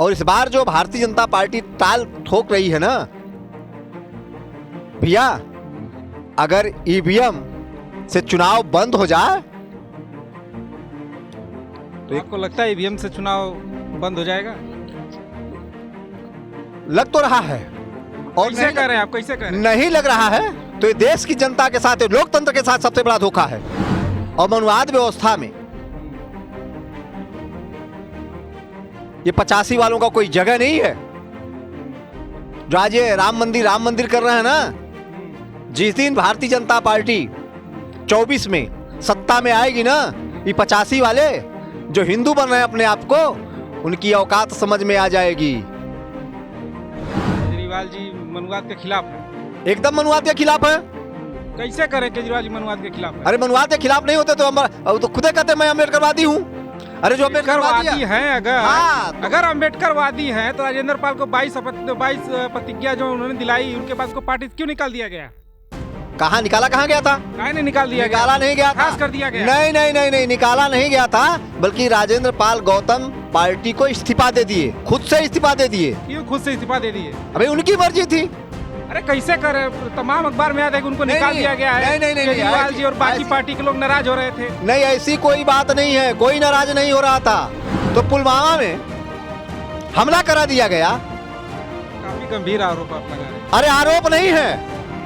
और इस बार जो भारतीय जनता पार्टी ताल ठोक रही है ना भैया, अगर ईवीएम से चुनाव बंद हो जाए तो आपको लगता है ईवीएम से चुनाव बंद हो जाएगा? लग तो रहा है और कैसे कर रहे हैं आप, कैसे कर रहे हैं? नहीं लग रहा है तो ये देश की जनता के साथ, लोकतंत्र के साथ सबसे बड़ा धोखा है। और मनुवाद व्यवस्था में ये 85 वालों का कोई जगह नहीं है। जो आज ये राम मंदिर कर रहे हैं ना, जिस दिन भारतीय जनता पार्टी 24 में सत्ता में आएगी ना, ये 85 वाले जो हिंदू बन रहे हैं अपने आप को, उनकी औकात समझ में आ जाएगी। केजरीवाल जी मनुवाद के खिलाफ है। एकदम मनुवाद के खिलाफ है। कैसे करें केजरीवाल जी मनुवाद के खिलाफ है? अरे मनुवाद के खिलाफ नहीं होते तो खुदे कहते मैं अम्बेडकरवादी हूँ। अरे जो अम्बेडकरवादी हैं, हाँ, अगर अम्बेडकरवादी हैं तो राजेंद्र पाल को 22 प्रतिज्ञा जो उन्होंने दिलाई, उनके पास को पार्टी क्यों निकाल दिया गया? कहाँ निकाला, कहाँ गया था? काहे नहीं निकाल दिया गया? निकाला नहीं गया था, खास कर दिया गया। नहीं, निकाला नहीं गया था, बल्कि राजेंद्र पाल गौतम पार्टी को इस्तीफा दे दिए, खुद से इस्तीफा दे दिए। क्यों खुद से इस्तीफा दे दिए? अबे उनकी मर्जी थी। अरे कैसे करे, तमाम अखबार में याद है कि उनको निकाल दिया गया है। नहीं, केजरीवाल जी और बाकी पार्टी के लोग नाराज हो रहे थे। नहीं, ऐसी कोई बात नहीं है, कोई नाराज नहीं हो रहा था। तो पुलवामा में हमला करा दिया गया। काफी गंभीर आरोप आप लगा रहे हैं। अरे आरोप नहीं है,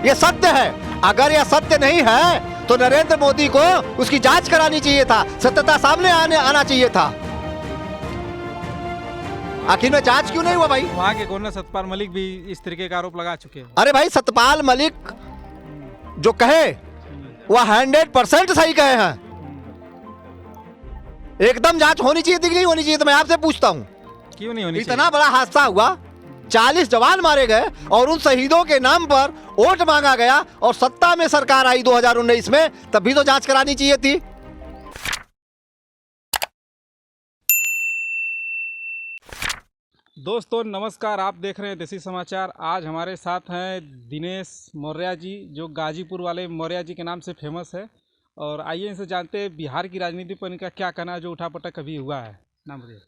ये सत्य है। अगर यह सत्य नहीं है तो नरेंद्र मोदी को उसकी जांच करानी चाहिए था, सत्यता सामने आना चाहिए था। आखिर में जांच क्यों नहीं हुआ भाई? वहाँ के गवर्नर सत्यपाल मलिक भी इस तरीके का आरोप लगा चुके हैं। अरे भाई, सत्यपाल मलिक जो कहे वह 100% सही कहे हैं। एकदम जांच होनी चाहिए थी कि नहीं होनी चाहिए? तो मैं आपसे पूछता हूं, क्यों नहीं होनी इतना बड़ा हादसा हुआ, 40 जवान मारे गए और उन शहीदों के नाम पर वोट मांगा गया और सत्ता में सरकार आई 2019 में, तब भी तो जांच करानी चाहिए थी। दोस्तों नमस्कार, आप देख रहे हैं देसी समाचार। आज हमारे साथ हैं दिनेश मौर्य जी, जो गाजीपुर वाले मौर्य जी के नाम से फेमस है। और आइए इनसे जानते हैं बिहार की राजनीति पर इनका क्या कहना है, जो उठापटक अभी हुआ है। नाम बताइए।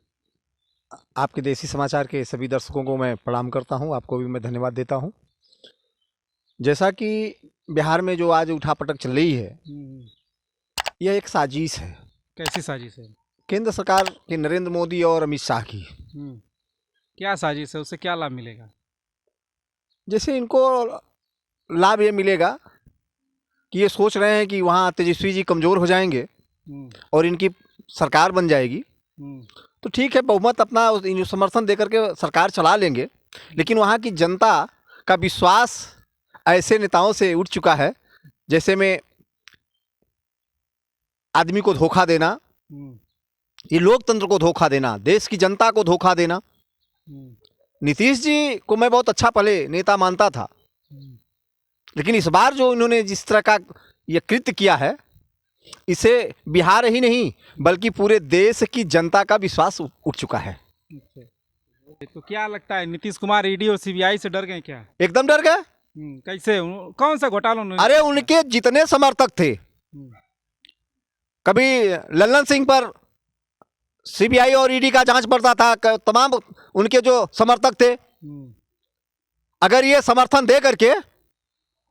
आपके देसी समाचार के सभी दर्शकों को मैं प्रणाम करता हूं, आपको भी मैं धन्यवाद देता हूं। जैसा कि बिहार में जो आज उठापटक चल रही है, यह एक साजिश है। कैसी साजिश है? केंद्र सरकार के नरेंद्र मोदी और अमित शाह की। क्या साजिश है, उससे क्या लाभ मिलेगा? जैसे इनको लाभ ये मिलेगा कि ये सोच रहे हैं कि वहाँ तेजस्वी जी कमज़ोर हो जाएंगे और इनकी सरकार बन जाएगी, तो ठीक है, बहुमत अपना समर्थन देकर के सरकार चला लेंगे। लेकिन वहाँ की जनता का विश्वास ऐसे नेताओं से उठ चुका है, जैसे में आदमी को धोखा देना, ये लोकतंत्र को धोखा देना, देश की जनता को धोखा देना। नीतीश जी को मैं बहुत अच्छा पहले नेता मानता था, लेकिन इस बार जो इन्होंने जिस तरह का ये कृत्य किया है, इसे बिहार ही नहीं बल्कि पूरे देश की जनता का विश्वास उठ चुका है। तो क्या लगता है, नीतीश कुमार ईडी और सीबीआई से डर गए क्या? एकदम डर गए। कैसे, कौन सा घोटाला उन्होंने? अरे उनके जितने समर्थक थे, कभी लल्लन सिंह पर सीबीआई और ईडी का जांच पड़ता था, तमाम उनके जो समर्थक थे, अगर ये समर्थन दे करके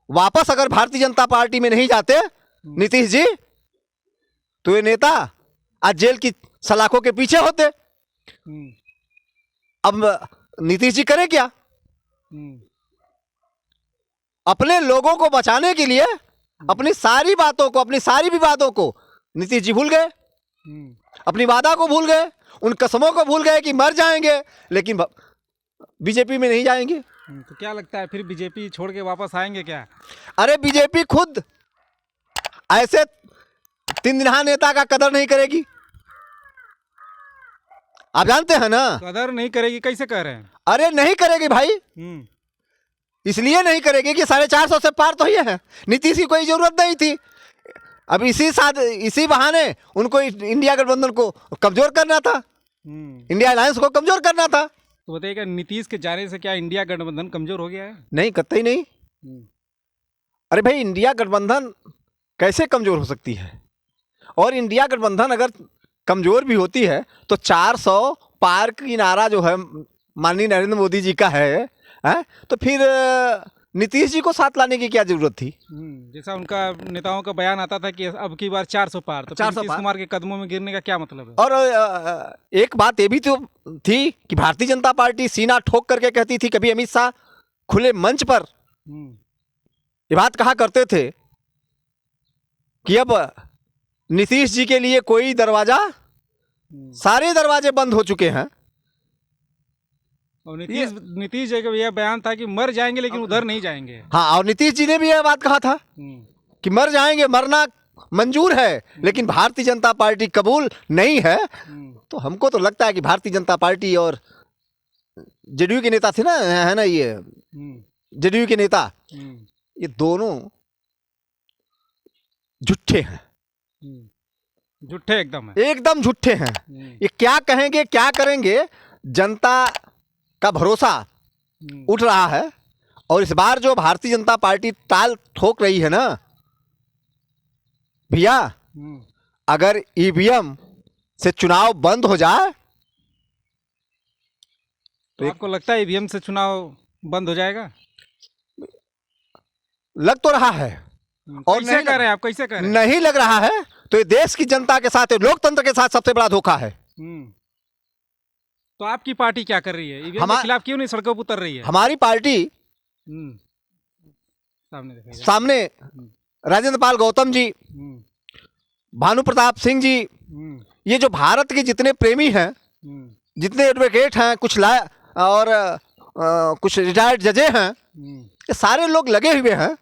वापस अगर भारतीय जनता पार्टी में नहीं जाते नीतीश जी, तो ये नेता आज जेल की सलाखों के पीछे होते। अब नीतीश जी करें क्या? अपने लोगों को बचाने के लिए अपनी सारी बातों को, अपनी सारी विवादों को नीतीश जी भूल गए, अपनी वादा को भूल गए, उन कसमों को भूल गए कि मर जाएंगे लेकिन बीजेपी में नहीं जाएंगे। तो क्या लगता है फिर बीजेपी छोड़ के वापस आएंगे क्या? अरे बीजेपी खुद ऐसे 3 दिनहा नेता का कदर नहीं करेगी, आप जानते हैं ना। कदर नहीं करेगी? कैसे कह रहे हैं? अरे नहीं करेगी भाई, इसलिए नहीं करेगी कि 450 से पार तो ही है, नीतीश की कोई जरूरत नहीं थी। अब इसी बहाने उनको इंडिया गठबंधन को कमजोर करना था, इंडिया अलायंस को कमजोर करना था। तो बताइएगा, नीतीश के जाने से क्या इंडिया गठबंधन कमजोर हो गया है? नहीं, कतई नहीं। अरे भाई, इंडिया गठबंधन कैसे कमजोर हो सकती है? और इंडिया गठबंधन अगर कमजोर भी होती है तो 400 पार्क की नारा जो है माननीय नरेंद्र मोदी जी का है, तो फिर नीतीश जी को साथ लाने की क्या जरूरत थी? जैसा उनका नेताओं का बयान आता था कि अब की बार 400 पार, तो 400 नीतीश कुमार के कदमों में गिरने का क्या मतलब है? और एक बात ये भी तो थी कि भारतीय जनता पार्टी सीना ठोक करके कहती थी, कभी अमित शाह खुले मंच पर ये बात कहा करते थे कि अब नीतीश जी के लिए कोई दरवाजा, सारे दरवाजे बंद हो चुके हैं। और नीतीश जी का यह बयान था कि मर जाएंगे लेकिन उधर नहीं जाएंगे। हाँ, और नीतीश जी ने भी यह बात कहा था कि मर जाएंगे, मरना मंजूर है, लेकिन भारतीय जनता पार्टी कबूल नहीं है। तो हमको तो लगता है कि भारतीय जनता पार्टी और जेडीयू के नेता थे ना, है ना, ये जेडीयू के नेता, ये दोनों झूठे हैं, झूठे एकदम झूठे हैं। ये क्या कहेंगे क्या करेंगे, जनता का भरोसा उठ रहा है। और इस बार जो भारतीय जनता पार्टी ताल ठोक रही है ना भैया, अगर ईवीएम से चुनाव बंद हो जाए तो आपको लगता है ईवीएम से चुनाव बंद हो जाएगा? लग तो रहा है, और कैसे कह रहे हैं आप, कैसे कह रहे हैं? नहीं लग रहा है तो ये देश की जनता के साथ, लोकतंत्र के साथ सबसे बड़ा धोखा है। तो आपकी पार्टी क्या कर रही है? ईवीएम के खिलाफ क्यों नहीं सड़कों पर उतर रही है? हमारी पार्टी सामने राजेंद्र पाल गौतम जी, भानु प्रताप सिंह जी, ये जो भारत के जितने प्रेमी हैं, जितने एडवोकेट हैं, कुछ और कुछ रिटायर्ड जजें हैं, ये सारे लोग लगे हुए हैं।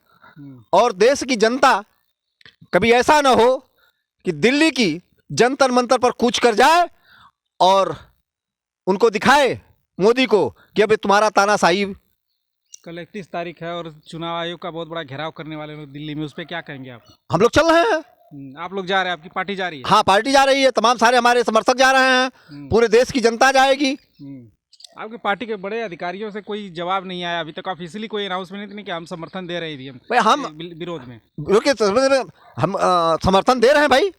और देश की जनता कभी ऐसा ना हो कि दिल्ली की जंतर मंतर पर कूच कर जाए और उनको दिखाए मोदी को कि अब तुम्हारा तानाशाही। कल 31 तारीख है और चुनाव आयोग का बहुत बड़ा घेराव करने वाले लोग दिल्ली में, उस पर क्या कहेंगे आप? हम लोग चल रहे हैं। आप लोग जा रहे हैं? आपकी पार्टी जा रही है? हाँ, पार्टी जा रही है, तमाम सारे हमारे समर्थक जा रहे हैं, पूरे देश की जनता जाएगी। आपकी पार्टी के बड़े अधिकारियों से कोई जवाब नहीं आया अभी तक? ऑफिशियली कोई अनाउंसमेंट नहीं कि हम समर्थन दे रहे हैं ईवीएम भाई, हम विरोध में हम समर्थन दे रहे हैं भाई।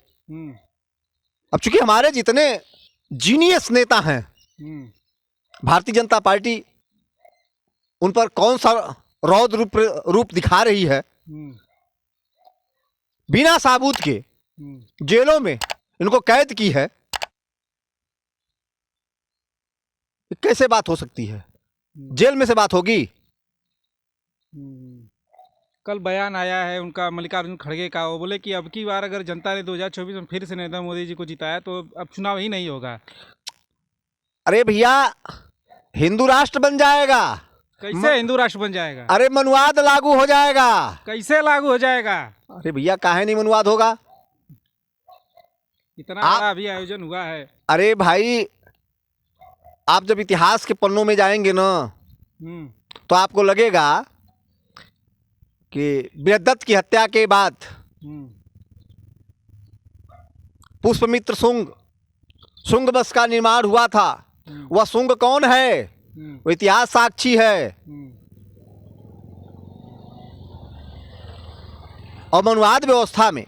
अब चूंकि हमारे जितने जीनियस नेता हैं, भारतीय जनता पार्टी उन पर कौन सा रौद्र रूप दिखा रही है, बिना साबूत के जेलों में इनको कैद की है, कैसे बात हो सकती है? जेल में से बात होगी? कल बयान आया है उनका, मल्लिकार्जुन खड़गे का, वो बोले कि अब की बार अगर जनता ने 2024 में फिर से नरेंद्र मोदी जी को जिताया तो अब चुनाव ही नहीं होगा। अरे भैया, हिंदू राष्ट्र बन जाएगा। कैसे हिंदू राष्ट्र बन जाएगा? अरे मनुवाद लागू हो जाएगा। कैसे लागू हो जाएगा? अरे भैया, काहे नहीं मनुवाद होगा? इतना बड़ा अभी आयोजन हुआ है। अरे भाई, आप जब इतिहास के पन्नों में जाएंगे ना तो आपको लगेगा कि बृहदत्त की हत्या के बाद पुष्पमित्र शुंग वंश का निर्माण हुआ था। वह शुंग कौन है? वो इतिहास साक्षी है। और मनुवाद व्यवस्था में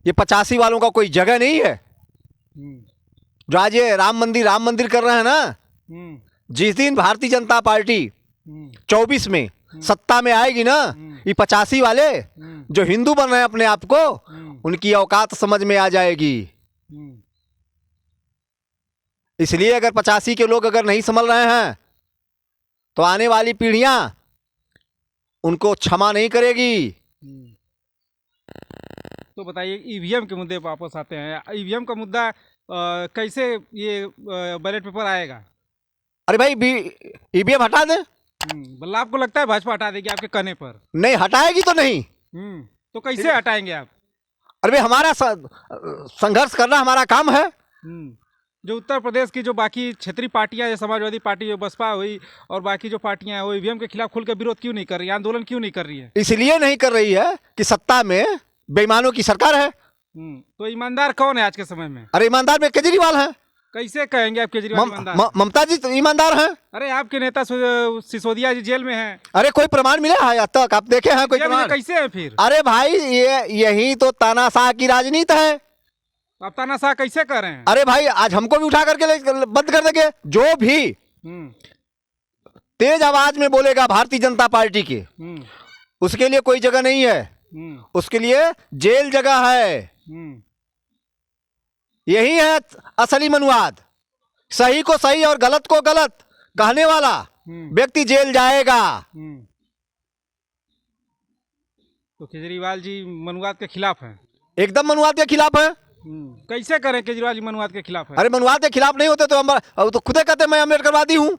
ये 85 वालों का कोई जगह नहीं है। जो आज ये राम मंदिर कर रहे हैं ना, जिस दिन भारतीय जनता पार्टी 24 में सत्ता में आएगी ना, ये 85 वाले जो हिंदू बन रहे हैं अपने आप को, उनकी औकात समझ में आ जाएगी। इसलिए अगर 85 के लोग अगर नहीं संभल रहे हैं तो आने वाली पीढ़ियां उनको क्षमा नहीं करेगी। तो बताइए, ईवीएम के मुद्दे पर वापस आते हैं। ईवीएम का मुद्दा कैसे ये बैलेट पेपर आएगा? अरे भाई, ईवीएम हटा दें। मतलब आपको लगता है भाजपा हटा देगी आपके कहने पर? नहीं हटाएगी तो नहीं। तो कैसे हटाएंगे आप? अरे भाई, हमारा संघर्ष करना हमारा काम है। जो उत्तर प्रदेश की जो बाकी क्षेत्रीय पार्टियां, जो समाजवादी पार्टी, जो बसपा हुई और बाकी जो पार्टियां हैं, वो ईवीएम के खिलाफ खुलकर विरोध क्यों नहीं कर रही है, आंदोलन क्यों नहीं कर रही है? इसलिए नहीं कर रही है कि सत्ता में बेईमानों की सरकार है। तो ईमानदार कौन है आज के समय में? अरे ईमानदार में केजरीवाल है। कैसे कहेंगे आप केजरीवाल ईमानदार? ममता जी तो ईमानदार हैं। अरे आपके नेता सिसोदिया जी जेल में हैं। अरे कोई प्रमाण मिला है आज तक? आप देखे हैं कोई प्रमाण? कैसे है फिर? अरे भाई, यही तो तानाशाह की राजनीति है। आप तानाशाह कैसे कर रहे हैं? अरे भाई आज हमको भी उठा करके बंद कर देंगे। जो भी तेज आवाज में बोलेगा भारतीय जनता पार्टी के, उसके लिए कोई जगह नहीं है, उसके लिए जेल जगह है। यही है असली मनुवाद। सही को सही और गलत को गलत कहने वाला व्यक्ति जेल जाएगा। तो केजरीवाल जी मनुवाद के खिलाफ हैं? एकदम मनुवाद के खिलाफ है। कैसे करें केजरीवाल जी मनुवाद के खिलाफ है? अरे मनुवाद के खिलाफ नहीं होते तो हम तो खुदे कहते मैं अम्बेडकरवादी हूँ।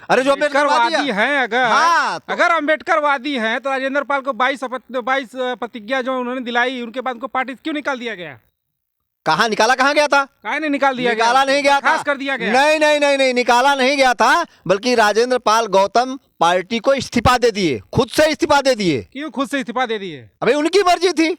अरे जो अम्बेडकरवादी हैं, अगर हाँ, अगर अम्बेडकरवादी हैं तो राजेंद्र पाल को 22 प्रतिज्ञा जो उन्होंने दिलाई, उनके बाद उनको पार्टी से क्यों निकाल दिया गया? कहाँ निकाला, कहाँ गया था? कहाँ नहीं निकाल दिया गया? निकाला नहीं गया था, खास कर दिया गया। नहीं नहीं नहीं नहीं निकाला नहीं गया था, बल्कि राजेंद्र पाल गौतम पार्टी को इस्तीफा दे दिए, खुद से इस्तीफा दे दिए। क्यों खुद से इस्तीफा दे दिए? अबे उनकी मर्जी थी।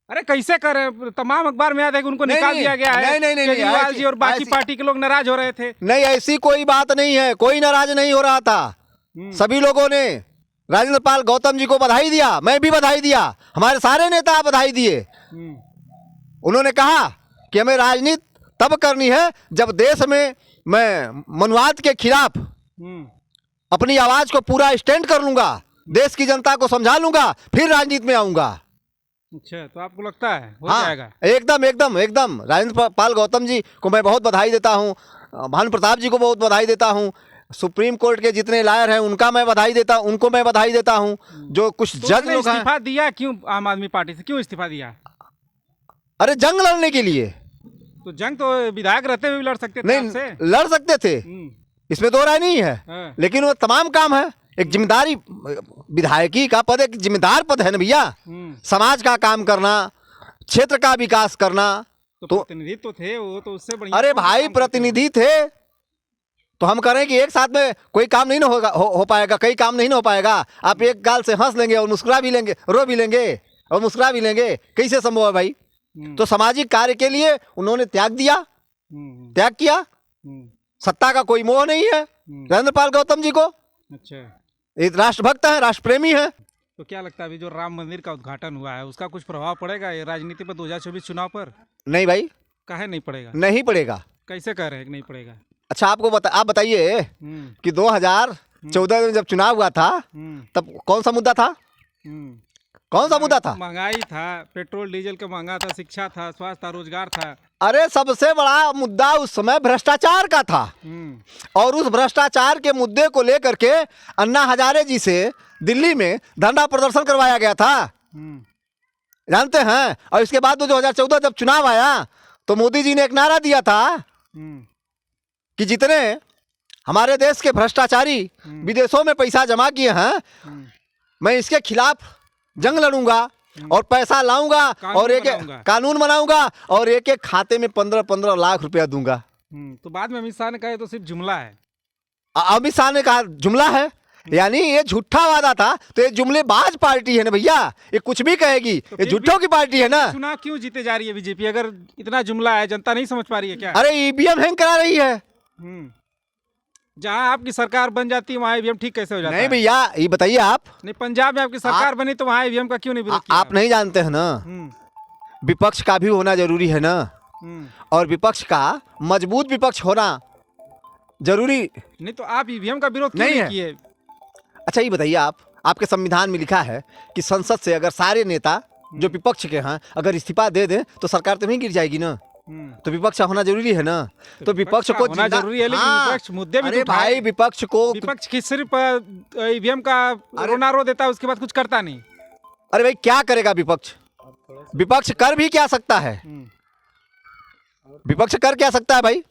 अरे कैसे करें? तमाम अखबार में आता है कि उनको निकाल दिया गया है। नहीं, केजरीवाल जी और बाकी पार्टी के लोग नाराज हो रहे थे। नहीं, ऐसी कोई बात नहीं है, कोई नाराज नहीं हो रहा था। सभी लोगों ने राजेंद्र पाल गौतम जी को बधाई दिया, मैं भी बधाई दिया, हमारे सारे नेता बधाई दिए। उन्होंने कहा कि हमें राजनीति तब करनी है जब देश में मैं मनुवाद के खिलाफ अपनी आवाज को पूरा स्टैंड कर लूंगा, देश की जनता को समझा लूंगा, फिर राजनीति में आऊंगा। अच्छा, तो आपको लगता है हो हाँ, जाएगा? एकदम एकदम एकदम राजेंद्र पाल गौतम जी को मैं बहुत बधाई देता हूँ, भानु प्रताप जी को बहुत बधाई देता हूँ, सुप्रीम कोर्ट के जितने लायर हैं उनका मैं बधाई देता हूँ, उनको मैं बधाई देता हूँ। जो कुछ तो जज लोग हैं। इस्तीफा दिया क्यों? आम आदमी पार्टी से क्यों इस्तीफा दिया? अरे जंग लड़ने के लिए। तो जंग तो विधायक रहते हुए भी लड़ सकते थे। नहीं, लड़ सकते थे, इसमें दो राय नहीं है, लेकिन वो तमाम काम है। एक जिम्मेदारी, विधायकी का पद एक जिम्मेदार पद है ना भैया। समाज का काम करना, क्षेत्र का विकास करना। तो प्रतिनिधि तो थे वो, तो उससे बढ़िया। अरे भाई प्रतिनिधि थे तो हम करें कि एक साथ में कोई काम नहीं ना हो पाएगा, कई काम नहीं ना हो पाएगा। आप एक गाल से हंस लेंगे और मुस्कुरा भी लेंगे, रो भी लेंगे और मुस्कुरा भी लेंगे, कैसे संभव है भाई? तो सामाजिक कार्य के लिए उन्होंने त्याग दिया, त्याग किया। सत्ता का कोई मोह नहीं है राजेंद्र पाल गौतम जी को। अच्छा, एक राष्ट्रभक्त है, राष्ट्रप्रेमी है। तो क्या लगता है अभी जो राम मंदिर का उद्घाटन हुआ है उसका कुछ प्रभाव पड़ेगा ये राजनीति पर 2024 चुनाव पर? नहीं भाई, काहे नहीं पड़ेगा? नहीं पड़ेगा। कैसे कह रहे हैं कि नहीं पड़ेगा? अच्छा आप बताइए कि 2014 में जब चुनाव हुआ था तब कौन सा मुद्दा था? कौन सा मुद्दा था? महंगाई था, पेट्रोल डीजल का महंगा था, शिक्षा था, स्वास्थ्य था, रोजगार था। अरे सबसे बड़ा मुद्दा उस समय भ्रष्टाचार का था। और उस भ्रष्टाचार के मुद्दे को लेकर के अन्ना हजारे जी से दिल्ली में धरना प्रदर्शन करवाया गया था, जानते हैं। और इसके बाद 2014 जब चुनाव आया तो मोदी जी ने एक नारा दिया था कि जितने हमारे देश के भ्रष्टाचारी विदेशों में पैसा जमा किए हैं, मैं इसके खिलाफ जंग लड़ूंगा और पैसा लाऊंगा और एक कानून बनाऊंगा और एक एक खाते में 15-15 लाख रुपया दूंगा। तो बाद में अमित शाह ने कहा तो सिर्फ जुमला है। अमित शाह ने कहा जुमला है, यानी ये झूठा वादा था। तो ये जुमलेबाज पार्टी है ना भैया, ये कुछ भी कहेगी, ये झूठों की पार्टी है ना। चुनाव क्यों जीते जा रही है बीजेपी अगर इतना जुमला है? जनता नहीं समझ पा रही है क्या? अरे ईवीएम हैंग करा रही है। जहाँ आपकी सरकार बन जाती है वहाँ ईवीएम ठीक कैसे हो जाता है? नहीं भैया, ये बताइए आप। नहीं, पंजाब में आपकी सरकार बनी तो वहाँ ईवीएम का क्यों नहीं विरोध किया? आप नहीं जानते हैं ना, विपक्ष का भी होना जरूरी है ना, और विपक्ष का मजबूत विपक्ष होना जरूरी नहीं। तो आप ईवीएम का विरोध क्यों नहीं किए? अच्छा ये बताइए आप, आपके संविधान में लिखा है कि संसद से अगर सारे नेता जो विपक्ष के हैं अगर इस्तीफा दे दें तो सरकार तो नहीं गिर जाएगी ना। तो विपक्ष होना जरूरी है ना। तो विपक्ष को होना जरूरी है, लेकिन विपक्ष मुद्दे भी। अरे भाई विपक्ष को, विपक्ष की सिर्फ ईवीएम का रोना रो देता है, उसके बाद कुछ करता नहीं। अरे भाई क्या करेगा विपक्ष? विपक्ष कर भी क्या सकता है? विपक्ष कर क्या सकता है भाई?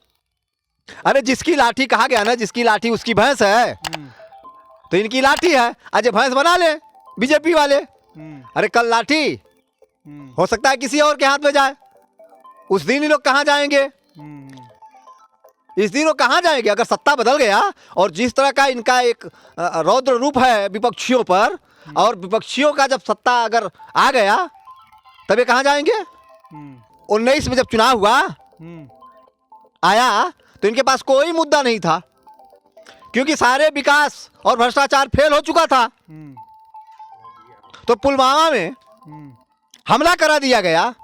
अरे जिसकी लाठी, कहा गया ना जिसकी लाठी उसकी भैंस है, तो इनकी लाठी है, आज भैंस बना ले बीजेपी वाले। अरे कल लाठी हो सकता है किसी और के हाथ में जाए, उस दिन ये लोग कहाँ जाएंगे? इस दिन वो कहाँ जाएंगे? अगर सत्ता बदल गया और जिस तरह का इनका एक रौद्र रूप है विपक्षियों पर, और विपक्षियों का जब सत्ता अगर आ गया तब ये कहाँ जाएंगे? 19 में जब चुनाव हुआ आया तो इनके पास कोई मुद्दा नहीं था, क्योंकि सारे विकास और भ्रष्टाचार फेल हो चुका था। तो पुलवामा में हमला करा दिया गया।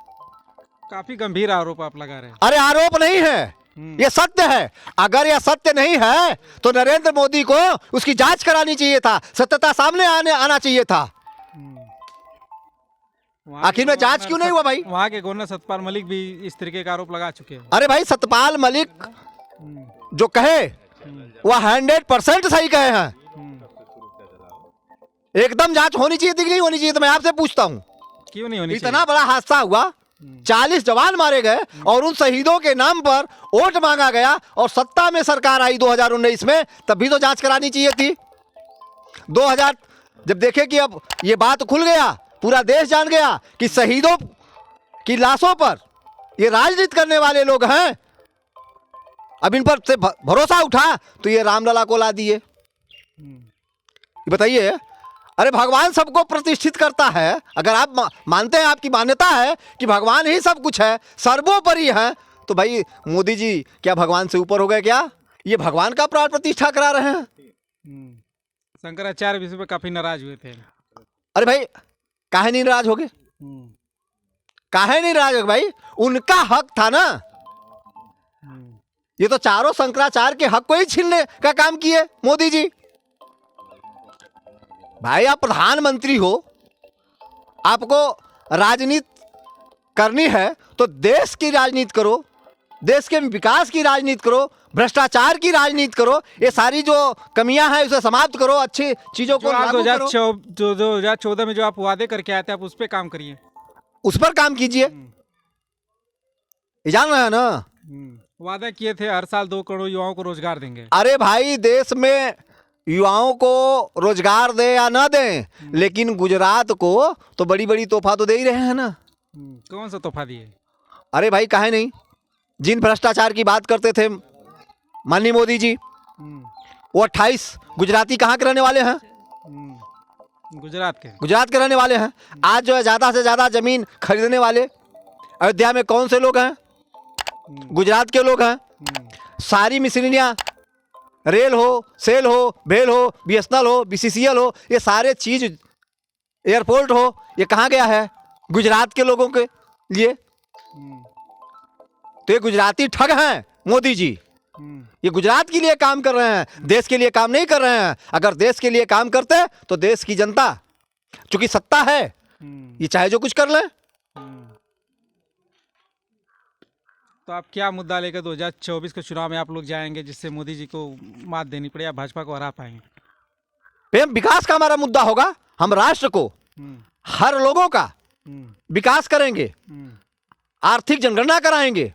काफी गंभीर आरोप आप लगा रहे हैं। अरे आरोप नहीं है, ये सत्य है। अगर यह सत्य नहीं है तो नरेंद्र मोदी को उसकी जांच करानी चाहिए था, सत्यता सामने आना चाहिए था। आखिर में जांच क्यों नहीं हुआ भाई? वहाँ के गवर्नर सतपाल मलिक भी इस तरीके का आरोप लगा चुके हैं। अरे भाई सतपाल मलिक जो कहे वह 100% सही कहे हैं। एकदम जांच होनी चाहिए थी कि नहीं होनी चाहिए? तो मैं आपसे पूछता हूं, क्यों नहीं होनी इतना बड़ा हादसा हुआ, 40 जवान मारे गए और उन शहीदों के नाम पर वोट मांगा गया और सत्ता में सरकार आई 2019 में, तब भी तो जांच करानी चाहिए थी। 2000 जब देखे कि अब ये बात खुल गया, पूरा देश जान गया कि शहीदों की लाशों पर ये राजनीति करने वाले लोग हैं, अब इन पर से भरोसा उठा तो ये रामलला को ला दिए। ये बताइए, अरे भगवान सबको प्रतिष्ठित करता है। अगर आप मानते हैं, आपकी मान्यता है कि भगवान ही सब कुछ है, सर्वोपरि है, तो भाई मोदी जी क्या भगवान से ऊपर हो गए क्या? ये भगवान का प्राण प्रतिष्ठा करा रहे हैं। शंकराचार्य विषय पे काफी नाराज हुए थे। अरे भाई काहे नहीं नाराज हो गए? काहे नहीं नाराज हो गए भाई? उनका हक था ना। ये तो चारों शंकराचार्य के हक को ही छीनने का काम किए मोदी जी। भाई आप प्रधानमंत्री हो, आपको राजनीति करनी है तो देश की राजनीति करो, देश के विकास की राजनीति करो, भ्रष्टाचार की राजनीति करो, ये सारी जो कमियां हैं उसे समाप्त करो, अच्छी चीजों को लागू करो। 2014 में जो आप वादे करके आए थे, आप उस पर काम करिए, उस पर काम कीजिए। ये जान रहे हैं ना, वादा किए थे हर साल 2 करोड़ युवाओं को रोजगार देंगे। अरे भाई देश में युवाओं को रोजगार दे या ना दे, लेकिन गुजरात को तो बड़ी बड़ी तोहफा तो दे ही रहे हैं ना। कौन सा तोहफा दिए? अरे भाई काहे नहीं, जिन भ्रष्टाचार की बात करते थे माननीय मोदी जी, वो 28 गुजराती कहाँ के रहने वाले हैं? गुजरात के रहने वाले हैं। आज जो है ज्यादा से ज्यादा जमीन खरीदने वाले अयोध्या में कौन से लोग हैं? गुजरात के लोग हैं। सारी मिशनरियाँ, रेल हो, सेल हो, भेल हो, BSNL हो, BCCL हो, ये सारे चीज, एयरपोर्ट हो, ये कहाँ गया है? गुजरात के लोगों के लिए। तो ये गुजराती ठग हैं मोदी जी। ये गुजरात के लिए काम कर रहे हैं, देश के लिए काम नहीं कर रहे हैं। अगर देश के लिए काम करते तो देश की जनता, चूंकि सत्ता है, ये चाहे जो कुछ कर ले। तो आप क्या मुद्दा लेकर 2024 के चुनाव में आप लोग जाएंगे जिससे मोदी जी को मात देनी पड़े या भाजपा को हरा पाएंगे? विकास का हमारा मुद्दा होगा। हम राष्ट्र को, हर लोगों का विकास करेंगे, आर्थिक जनगणना कराएंगे।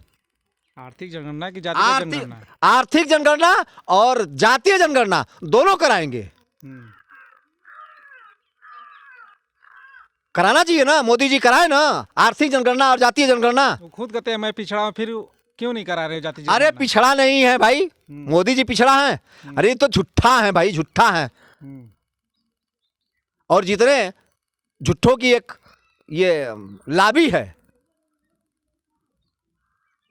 आर्थिक जनगणना की जातीय जनगणना? आर्थिक जनगणना और जातीय जनगणना दोनों कराएंगे। कराना चाहिए ना, मोदी जी कराए ना आर्थिक जनगणना और जातीय जनगणना। वो खुद कहते हैं मैं पिछड़ा हूं, फिर क्यों नहीं करा रहे जातीय? अरे पिछड़ा नहीं है भाई, मोदी जी पिछड़ा है? अरे तो झूठा है भाई, झूठा है। और जितने झूठों की एक ये लाबी है,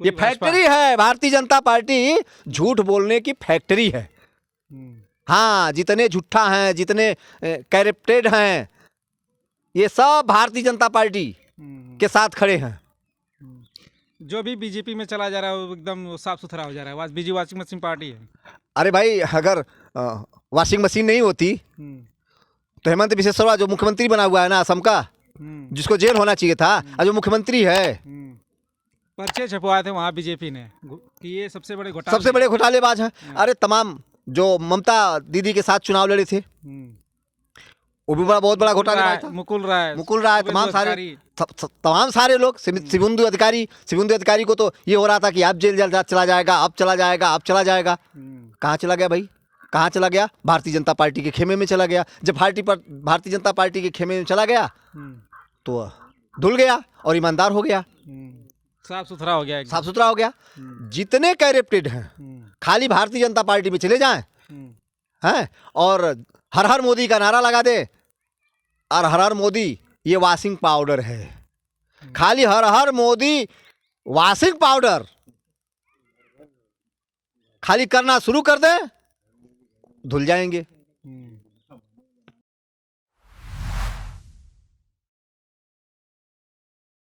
ये फैक्ट्री है, भारतीय जनता पार्टी झूठ बोलने की फैक्ट्री है। हाँ, जितने झूठा हैं, जितने करप्टेड हैं, ये सब भारतीय जनता पार्टी के साथ खड़े हैं। जो भी बीजेपी में चला जा रहा है वो एकदम साफ सुथरा हो जा रहा है। बीजेपी वॉशिंग मशीन पार्टी है। अरे भाई अगर वॉशिंग मशीन नहीं होती तो हेमंत बिसेश्वरा जो मुख्यमंत्री बना हुआ है ना असम का, जिसको जेल होना चाहिए था, आज जो मुख्यमंत्री है, पर्चे छपवाए थे वहाँ बीजेपी ने कि ये सबसे बड़े घोटालेबाज हैं। अरे तमाम जो ममता दीदी के साथ चुनाव लड़े थे, वो भी बहुत बड़ा घोटालेबाज था। मुकुल राय, तमाम सारे लोग, शिवुंदु अधिकारी को तो ये हो रहा था कि अब जेल चला जाएगा। कहाँ चला गया भाई? कहाँ चला गया? भारतीय जनता पार्टी के खेमे में चला गया। जब भारतीय जनता पार्टी के खेमे में चला गया तो धुल गया और ईमानदार हो गया, साफ सुथरा हो गया। जितने करप्टेड हैं खाली भारतीय जनता पार्टी में चले जाएं हैं और हर हर मोदी का नारा लगा दे, और हर हर मोदी ये वॉशिंग पाउडर है, खाली हर हर मोदी वॉशिंग पाउडर खाली करना शुरू कर दे, धुल जाएंगे।